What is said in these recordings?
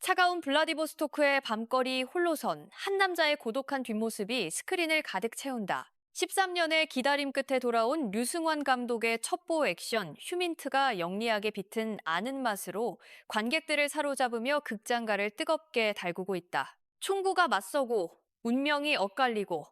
차가운 블라디보스토크의 밤거리 홀로선, 한 남자의 고독한 뒷모습이 스크린을 가득 채운다. 13년의 기다림 끝에 돌아온 류승환 감독의 첩보 액션 휴민트가 영리하게 비튼 아는 맛으로 관객들을 사로잡으며 극장가를 뜨겁게 달구고 있다. 총구가 맞서고 운명이 엇갈리고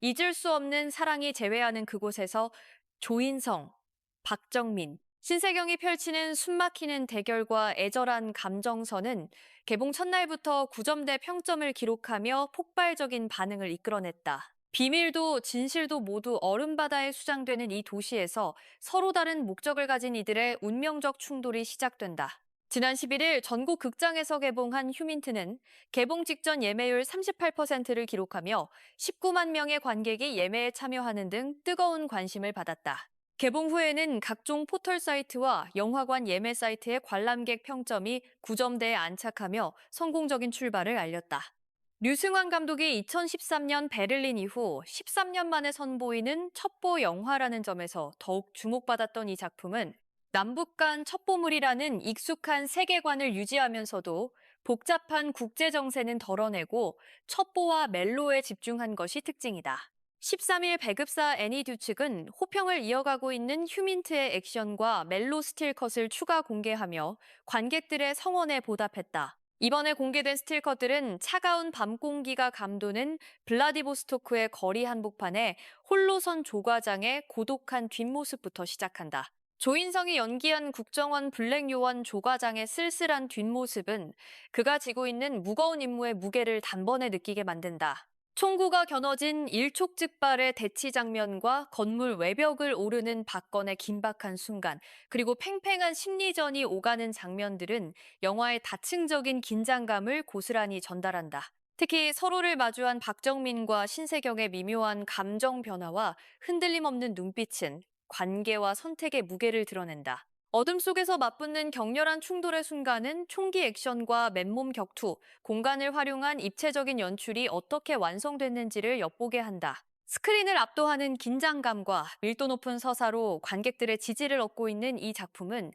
잊을 수 없는 사랑이 재회하는 그곳에서 조인성, 박정민, 신세경이 펼치는 숨막히는 대결과 애절한 감정선은 개봉 첫날부터 9점대 평점을 기록하며 폭발적인 반응을 이끌어냈다. 비밀도 진실도 모두 얼음바다에 수장되는 이 도시에서 서로 다른 목적을 가진 이들의 운명적 충돌이 시작된다. 지난 11일 전국 극장에서 개봉한 휴민트는 개봉 직전 예매율 38%를 기록하며 19만 명의 관객이 예매에 참여하는 등 뜨거운 관심을 받았다. 개봉 후에는 각종 포털 사이트와 영화관 예매 사이트의 관람객 평점이 9점대에 안착하며 성공적인 출발을 알렸다. 류승환 감독이 2013년 베를린 이후 13년 만에 선보이는 첩보 영화라는 점에서 더욱 주목받았던 이 작품은 남북 간 첩보물이라는 익숙한 세계관을 유지하면서도 복잡한 국제 정세는 덜어내고 첩보와 멜로에 집중한 것이 특징이다. 13일 배급사 애니듀 측은 호평을 이어가고 있는 휴민트의 액션과 멜로 스틸컷을 추가 공개하며 관객들의 성원에 보답했다. 이번에 공개된 스틸컷들은 차가운 밤 공기가 감도는 블라디보스토크의 거리 한복판에 홀로 선 조과장의 고독한 뒷모습부터 시작한다. 조인성이 연기한 국정원 블랙요원 조과장의 쓸쓸한 뒷모습은 그가 지고 있는 무거운 임무의 무게를 단번에 느끼게 만든다. 총구가 겨눠진 일촉즉발의 대치 장면과 건물 외벽을 오르는 박건의 긴박한 순간, 그리고 팽팽한 심리전이 오가는 장면들은 영화의 다층적인 긴장감을 고스란히 전달한다. 특히 서로를 마주한 박정민과 신세경의 미묘한 감정 변화와 흔들림 없는 눈빛은 관계와 선택의 무게를 드러낸다. 어둠 속에서 맞붙는 격렬한 충돌의 순간은 총기 액션과 맨몸 격투, 공간을 활용한 입체적인 연출이 어떻게 완성됐는지를 엿보게 한다. 스크린을 압도하는 긴장감과 밀도 높은 서사로 관객들의 지지를 얻고 있는 이 작품은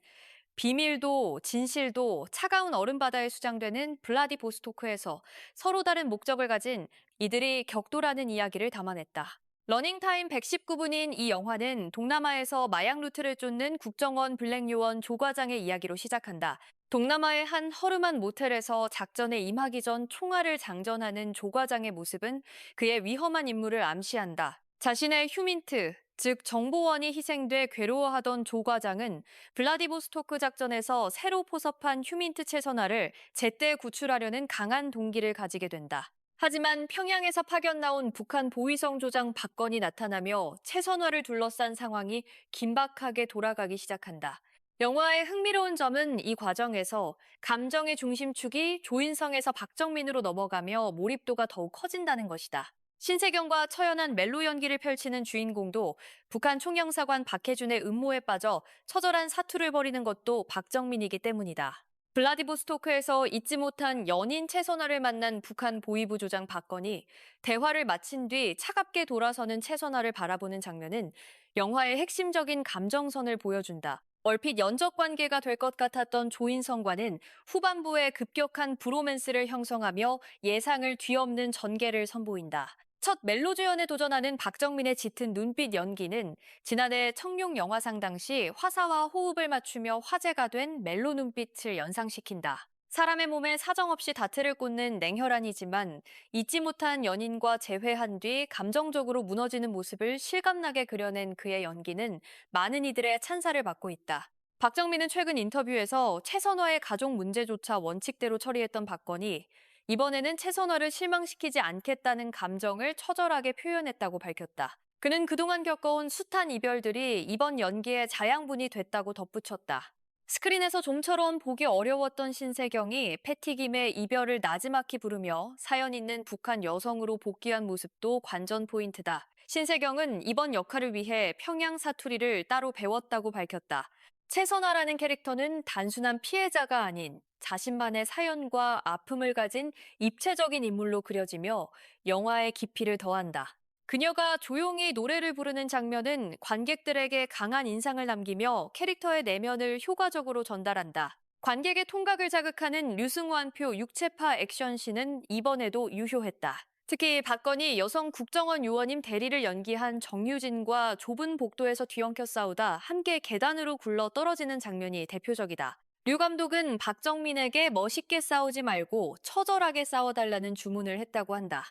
비밀도 진실도 차가운 얼음바다에 수장되는 블라디보스토크에서 서로 다른 목적을 가진 이들이 격돌하는 이야기를 담아냈다. 러닝타임 119분인 이 영화는 동남아에서 마약 루트를 쫓는 국정원 블랙요원 조과장의 이야기로 시작한다. 동남아의 한 허름한 모텔에서 작전에 임하기 전 총알을 장전하는 조과장의 모습은 그의 위험한 임무를 암시한다. 자신의 휴민트, 즉 정보원이 희생돼 괴로워하던 조 과장은 블라디보스토크 작전에서 새로 포섭한 휴민트 채선화를 제때 구출하려는 강한 동기를 가지게 된다. 하지만 평양에서 파견 나온 북한 보위성 조장 박건이 나타나며 채선화를 둘러싼 상황이 긴박하게 돌아가기 시작한다. 영화의 흥미로운 점은 이 과정에서 감정의 중심축이 조인성에서 박정민으로 넘어가며 몰입도가 더욱 커진다는 것이다. 신세경과 처연한 멜로 연기를 펼치는 주인공도 북한 총영사관 박해준의 음모에 빠져 처절한 사투를 벌이는 것도 박정민이기 때문이다. 블라디보스토크에서 잊지 못한 연인 채선화를 만난 북한 보위부 조장 박건이 대화를 마친 뒤 차갑게 돌아서는 채선화를 바라보는 장면은 영화의 핵심적인 감정선을 보여준다. 얼핏 연적 관계가 될 것 같았던 조인성과는 후반부에 급격한 브로맨스를 형성하며 예상을 뒤엎는 전개를 선보인다. 첫 멜로주연에 도전하는 박정민의 짙은 눈빛 연기는 지난해 청룡 영화상 당시 화사와 호흡을 맞추며 화제가 된 멜로 눈빛을 연상시킨다. 사람의 몸에 사정없이 다트를 꽂는 냉혈한이지만 잊지 못한 연인과 재회한 뒤 감정적으로 무너지는 모습을 실감나게 그려낸 그의 연기는 많은 이들의 찬사를 받고 있다. 박정민은 최근 인터뷰에서 최선화의 가족 문제조차 원칙대로 처리했던 박건이 이번에는 최선화를 실망시키지 않겠다는 감정을 처절하게 표현했다고 밝혔다. 그는 그동안 겪어온 숱한 이별들이 이번 연기의 자양분이 됐다고 덧붙였다. 스크린에서 좀처럼 보기 어려웠던 신세경이 패티김의 이별을 나지막히 부르며 사연 있는 북한 여성으로 복귀한 모습도 관전 포인트다. 신세경은 이번 역할을 위해 평양 사투리를 따로 배웠다고 밝혔다. 최선화라는 캐릭터는 단순한 피해자가 아닌 자신만의 사연과 아픔을 가진 입체적인 인물로 그려지며 영화의 깊이를 더한다. 그녀가 조용히 노래를 부르는 장면은 관객들에게 강한 인상을 남기며 캐릭터의 내면을 효과적으로 전달한다. 관객의 통각을 자극하는 류승환표 육체파 액션씬은 이번에도 유효했다. 특히 박건이 여성 국정원 요원임 대리를 연기한 정유진과 좁은 복도에서 뒤엉켜 싸우다 함께 계단으로 굴러 떨어지는 장면이 대표적이다. 류 감독은 박정민에게 멋있게 싸우지 말고 처절하게 싸워달라는 주문을 했다고 한다.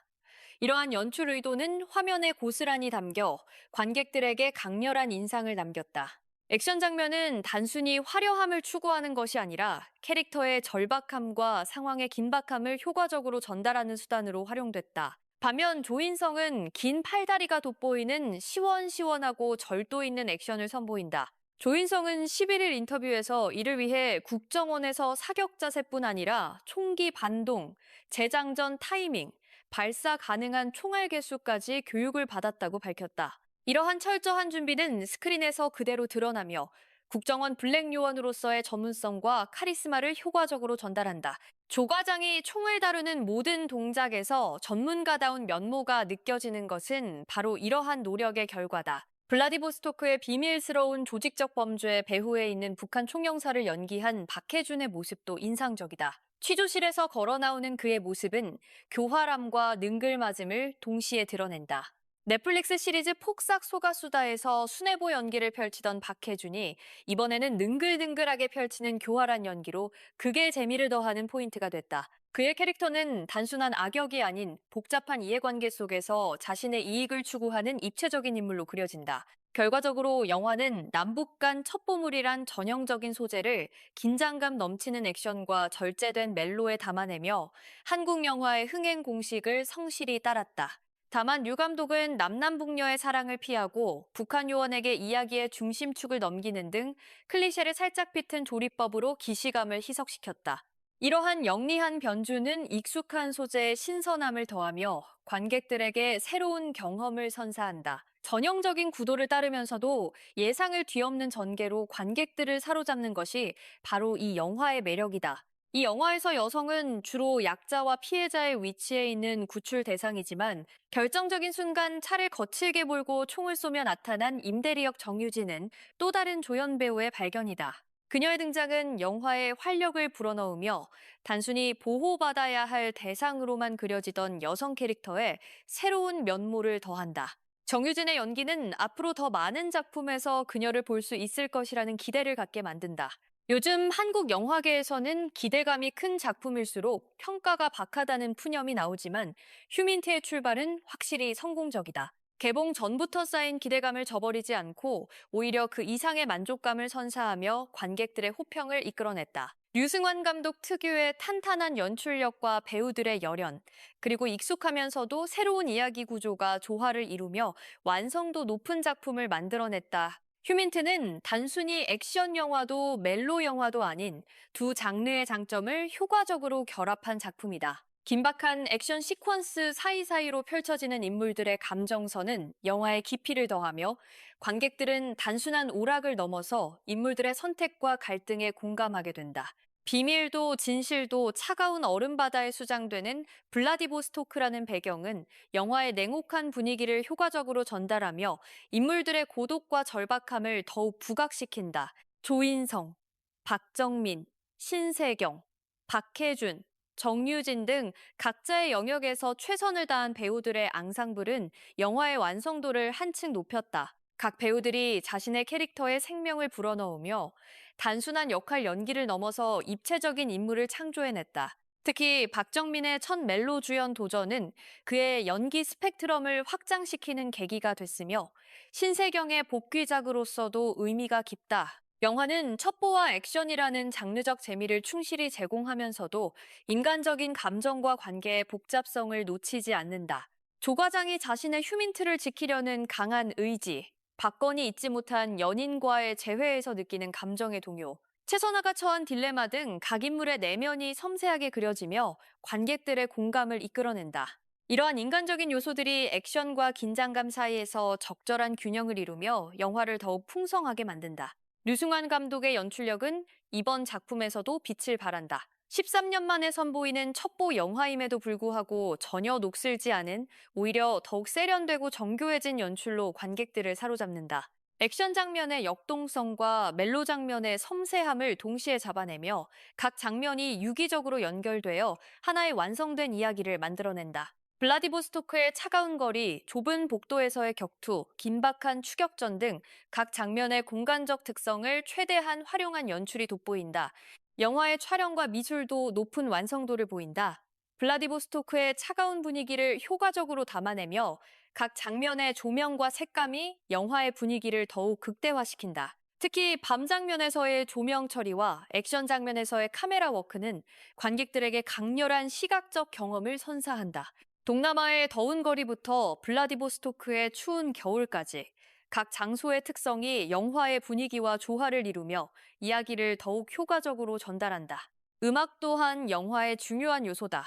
이러한 연출 의도는 화면에 고스란히 담겨 관객들에게 강렬한 인상을 남겼다. 액션 장면은 단순히 화려함을 추구하는 것이 아니라 캐릭터의 절박함과 상황의 긴박함을 효과적으로 전달하는 수단으로 활용됐다. 반면 조인성은 긴 팔다리가 돋보이는 시원시원하고 절도 있는 액션을 선보인다. 조인성은 11일 인터뷰에서 이를 위해 국정원에서 사격 자세뿐 아니라 총기 반동, 재장전 타이밍, 발사 가능한 총알 개수까지 교육을 받았다고 밝혔다. 이러한 철저한 준비는 스크린에서 그대로 드러나며 국정원 블랙 요원으로서의 전문성과 카리스마를 효과적으로 전달한다. 조 과장이 총을 다루는 모든 동작에서 전문가다운 면모가 느껴지는 것은 바로 이러한 노력의 결과다. 블라디보스토크의 비밀스러운 조직적 범죄 배후에 있는 북한 총영사를 연기한 박해준의 모습도 인상적이다. 취조실에서 걸어 나오는 그의 모습은 교활함과 능글맞음을 동시에 드러낸다. 넷플릭스 시리즈 폭삭 소가수다에서 순애보 연기를 펼치던 박해준이 이번에는 능글능글하게 펼치는 교활한 연기로 극의 재미를 더하는 포인트가 됐다. 그의 캐릭터는 단순한 악역이 아닌 복잡한 이해관계 속에서 자신의 이익을 추구하는 입체적인 인물로 그려진다. 결과적으로 영화는 남북 간 첩보물이란 전형적인 소재를 긴장감 넘치는 액션과 절제된 멜로에 담아내며 한국 영화의 흥행 공식을 성실히 따랐다. 다만 류 감독은 남남북녀의 사랑을 피하고 북한 요원에게 이야기의 중심축을 넘기는 등 클리셰를 살짝 비튼 조리법으로 기시감을 희석시켰다. 이러한 영리한 변주는 익숙한 소재에 신선함을 더하며 관객들에게 새로운 경험을 선사한다. 전형적인 구도를 따르면서도 예상을 뒤엎는 전개로 관객들을 사로잡는 것이 바로 이 영화의 매력이다. 이 영화에서 여성은 주로 약자와 피해자의 위치에 있는 구출 대상이지만 결정적인 순간 차를 거칠게 몰고 총을 쏘며 나타난 임대리역 정유진은 또 다른 조연 배우의 발견이다. 그녀의 등장은 영화에 활력을 불어넣으며 단순히 보호받아야 할 대상으로만 그려지던 여성 캐릭터에 새로운 면모를 더한다. 정유진의 연기는 앞으로 더 많은 작품에서 그녀를 볼 수 있을 것이라는 기대를 갖게 만든다. 요즘 한국 영화계에서는 기대감이 큰 작품일수록 평가가 박하다는 푸념이 나오지만 휴민트의 출발은 확실히 성공적이다. 개봉 전부터 쌓인 기대감을 저버리지 않고 오히려 그 이상의 만족감을 선사하며 관객들의 호평을 이끌어냈다. 류승환 감독 특유의 탄탄한 연출력과 배우들의 열연, 그리고 익숙하면서도 새로운 이야기 구조가 조화를 이루며 완성도 높은 작품을 만들어냈다. 휴민트는 단순히 액션 영화도 멜로 영화도 아닌 두 장르의 장점을 효과적으로 결합한 작품이다. 긴박한 액션 시퀀스 사이사이로 펼쳐지는 인물들의 감정선은 영화의 깊이를 더하며 관객들은 단순한 오락을 넘어서 인물들의 선택과 갈등에 공감하게 된다. 비밀도 진실도 차가운 얼음바다에 수장되는 블라디보스토크라는 배경은 영화의 냉혹한 분위기를 효과적으로 전달하며 인물들의 고독과 절박함을 더욱 부각시킨다. 조인성, 박정민, 신세경, 박해준, 정유진 등 각자의 영역에서 최선을 다한 배우들의 앙상블은 영화의 완성도를 한층 높였다. 각 배우들이 자신의 캐릭터에 생명을 불어넣으며 단순한 역할 연기를 넘어서 입체적인 인물을 창조해냈다. 특히 박정민의 첫 멜로 주연 도전은 그의 연기 스펙트럼을 확장시키는 계기가 됐으며 신세경의 복귀작으로서도 의미가 깊다. 영화는 첩보와 액션이라는 장르적 재미를 충실히 제공하면서도 인간적인 감정과 관계의 복잡성을 놓치지 않는다. 조 과장이 자신의 휴민트를 지키려는 강한 의지, 박건이 잊지 못한 연인과의 재회에서 느끼는 감정의 동요, 최선화가 처한 딜레마 등 각 인물의 내면이 섬세하게 그려지며 관객들의 공감을 이끌어낸다. 이러한 인간적인 요소들이 액션과 긴장감 사이에서 적절한 균형을 이루며 영화를 더욱 풍성하게 만든다. 류승환 감독의 연출력은 이번 작품에서도 빛을 발한다. 13년 만에 선보이는 첩보 영화임에도 불구하고 전혀 녹슬지 않은 오히려 더욱 세련되고 정교해진 연출로 관객들을 사로잡는다. 액션 장면의 역동성과 멜로 장면의 섬세함을 동시에 잡아내며 각 장면이 유기적으로 연결되어 하나의 완성된 이야기를 만들어낸다. 블라디보스토크의 차가운 거리, 좁은 복도에서의 격투, 긴박한 추격전 등 각 장면의 공간적 특성을 최대한 활용한 연출이 돋보인다. 영화의 촬영과 미술도 높은 완성도를 보인다. 블라디보스토크의 차가운 분위기를 효과적으로 담아내며 각 장면의 조명과 색감이 영화의 분위기를 더욱 극대화시킨다. 특히 밤 장면에서의 조명 처리와 액션 장면에서의 카메라 워크는 관객들에게 강렬한 시각적 경험을 선사한다. 동남아의 더운 거리부터 블라디보스토크의 추운 겨울까지 각 장소의 특성이 영화의 분위기와 조화를 이루며 이야기를 더욱 효과적으로 전달한다. 음악 또한 영화의 중요한 요소다.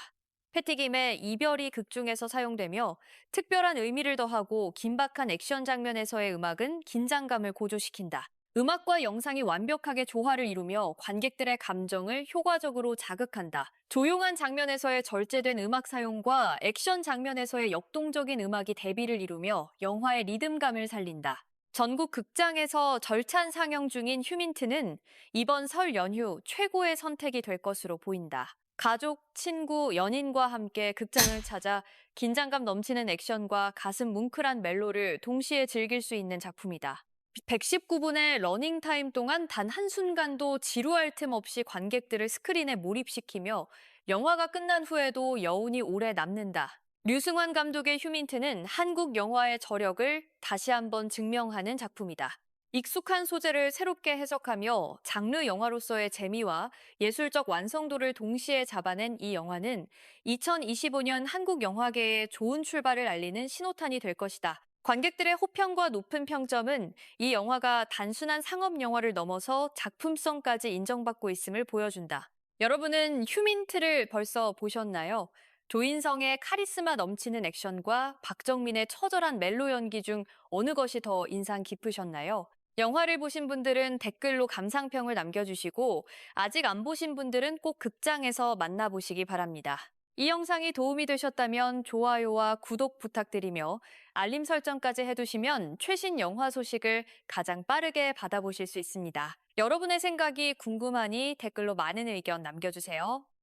패티김의 이별이 극중에서 사용되며 특별한 의미를 더하고 긴박한 액션 장면에서의 음악은 긴장감을 고조시킨다. 음악과 영상이 완벽하게 조화를 이루며 관객들의 감정을 효과적으로 자극한다. 조용한 장면에서의 절제된 음악 사용과 액션 장면에서의 역동적인 음악이 대비를 이루며 영화의 리듬감을 살린다. 전국 극장에서 절찬 상영 중인 휴민트는 이번 설 연휴 최고의 선택이 될 것으로 보인다. 가족, 친구, 연인과 함께 극장을 찾아 긴장감 넘치는 액션과 가슴 뭉클한 멜로를 동시에 즐길 수 있는 작품이다. 119분의 러닝타임 동안 단 한순간도 지루할 틈 없이 관객들을 스크린에 몰입시키며 영화가 끝난 후에도 여운이 오래 남는다. 류승환 감독의 휴민트는 한국 영화의 저력을 다시 한번 증명하는 작품이다. 익숙한 소재를 새롭게 해석하며 장르 영화로서의 재미와 예술적 완성도를 동시에 잡아낸 이 영화는 2025년 한국 영화계의 좋은 출발을 알리는 신호탄이 될 것이다. 관객들의 호평과 높은 평점은 이 영화가 단순한 상업 영화를 넘어서 작품성까지 인정받고 있음을 보여준다. 여러분은 휴민트를 벌써 보셨나요? 조인성의 카리스마 넘치는 액션과 박정민의 처절한 멜로 연기 중 어느 것이 더 인상 깊으셨나요? 영화를 보신 분들은 댓글로 감상평을 남겨주시고 아직 안 보신 분들은 꼭 극장에서 만나보시기 바랍니다. 이 영상이 도움이 되셨다면 좋아요와 구독 부탁드리며 알림 설정까지 해두시면 최신 영화 소식을 가장 빠르게 받아보실 수 있습니다. 여러분의 생각이 궁금하니 댓글로 많은 의견 남겨주세요.